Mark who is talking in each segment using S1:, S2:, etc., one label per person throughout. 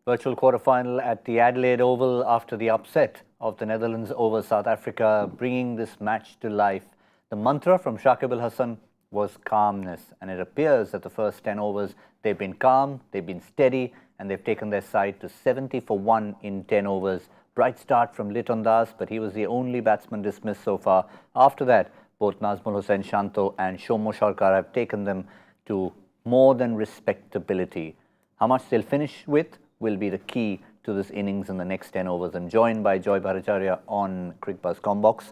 S1: Virtual quarterfinal at the Adelaide Oval after the upset of the Netherlands over South Africa, bringing this match to life. The mantra from Shakib Al Hasan was calmness, and it appears that the first 10 overs they've been calm, they've been steady, and they've taken their side to 70 for 1 in 10 overs. Bright start from Litton, but he was the only batsman dismissed so far. After that, both Nazmul Hussain Shanto and Shanto Sarkar have taken them to more than respectability. How much they'll finish with will be the key to this innings in the next 10 overs. I'm joined by Bhattacharjya on Cricbuzz Comm Box.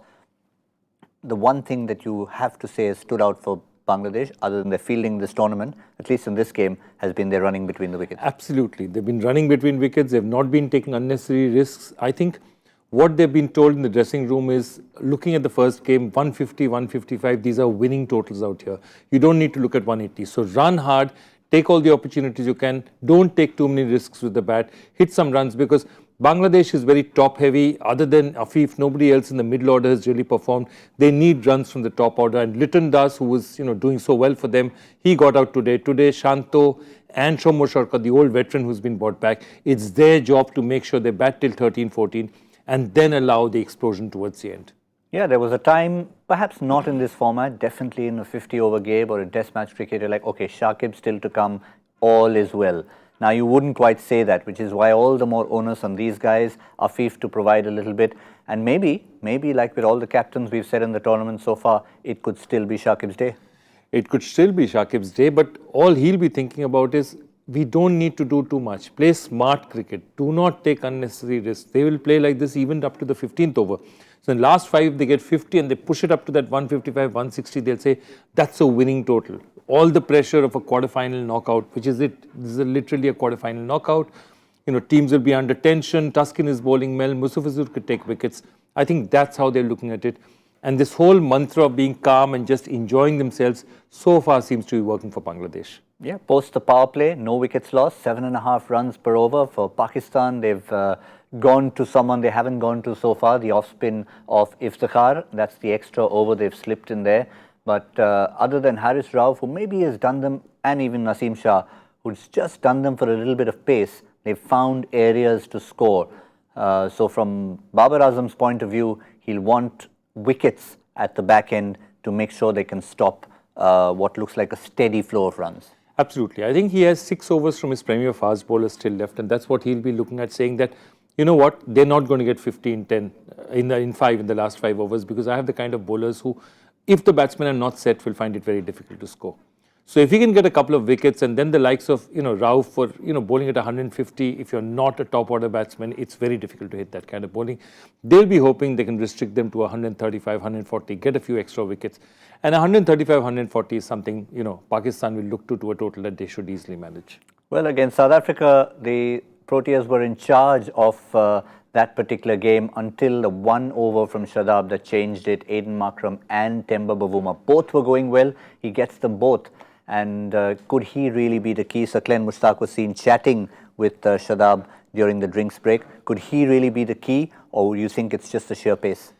S1: The one thing that you have to say has stood out for Bangladesh, other than their fielding this tournament, at least in this game, has been their running between the wickets.
S2: Absolutely. They've been running between wickets. They've not been taking unnecessary risks. I think what they've been told in the dressing room is, looking at the first game, 150, 155, these are winning totals out here. You don't need to look at 180. So run hard, take all the opportunities you can. Don't take too many risks with the bat. Hit some runs, because Bangladesh is very top-heavy. Other than Afif, nobody else in the middle order has really performed. They need runs from the top order. And Litton who was doing so well for them, he got out today. Today, Shanto and Shanto Sarkar, the old veteran who's been brought back, it's their job to make sure they bat till 13, 14 and then allow the explosion towards the end.
S1: Yeah, there was a time, perhaps not in this format, definitely in a 50-over game or a test match cricket, you're like, okay, Shakib still to come, all is well. Now, you wouldn't quite say that, which is why all the more onus on these guys, Afif to provide a little bit. And maybe like with all the captains we've said in the tournament so far, it could still be Shakib's day.
S2: It could still be Shakib's day, but all he'll be thinking about is, we don't need to do too much. Play smart cricket. Do not take unnecessary risks. They will play like this even up to the 15th over. So in the last 5, they get 50 and they push it up to that 155, 160. They'll say, that's a winning total. All the pressure of a quarterfinal knockout, which is it. This is literally a quarterfinal knockout. Teams will be under tension. Tuskin is bowling well. Musafizur could take wickets. I think that's how they're looking at it. And this whole mantra of being calm and just enjoying themselves so far seems to be working for Bangladesh.
S1: Yeah, post the power play, no wickets lost, 7.5 runs per over for Pakistan. They've gone to someone they haven't gone to so far, the off-spin of Iftikhar. That's the extra over they've slipped in there. But other than Haris Rauf, who maybe has done them, and even Naseem Shah, who's just done them for a little bit of pace, they've found areas to score. So from Babar Azam's point of view, he'll want wickets at the back end to make sure they can stop what looks like a steady flow of runs.
S2: Absolutely. I think he has 6 overs from his premier fast bowler still left, and that's what he'll be looking at, saying that, you know what, they're not going to get 15, 10 in the last 5 overs, because I have the kind of bowlers who, if the batsmen are not set, will find it very difficult to score. So if he can get a couple of wickets, and then the likes of Rauf for bowling at 150, if you're not a top order batsman, it's very difficult to hit that kind of bowling. They'll be hoping they can restrict them to 135, 140, get a few extra wickets. And 135, 140 is something Pakistan will look to a total that they should easily manage.
S1: Well, against South Africa, the Proteas were in charge of that particular game until the 1 over from Shadab that changed it. Aiden Markram and Temba Bavuma both were going well. He gets them both. And could he really be the key? Saklen Mushtaq was seen chatting with Shadab during the drinks break. Could he really be the key, or you think it's just the sheer pace?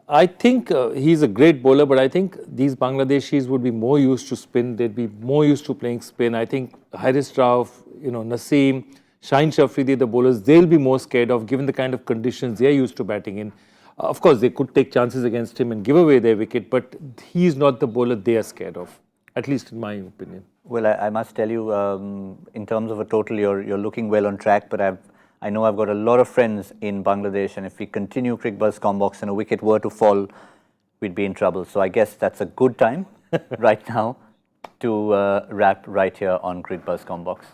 S2: I think he's a great bowler, but I think these Bangladeshis would be more used to spin. They'd be more used to playing spin. I think Haris Rauf, Naseem, Shaheen Shafridi, the bowlers, they'll be more scared of, given the kind of conditions they're used to batting in. Of course, they could take chances against him and give away their wicket, but he's not the bowler they are scared of. At least in my opinion.
S1: Well, I must tell you, in terms of a total, you're looking well on track, but I know I've got a lot of friends in Bangladesh, and if we continue Cricbuzz Comm Box and a wicket were to fall, we'd be in trouble. So I guess that's a good time right now to wrap right here on Cricbuzz Comm Box.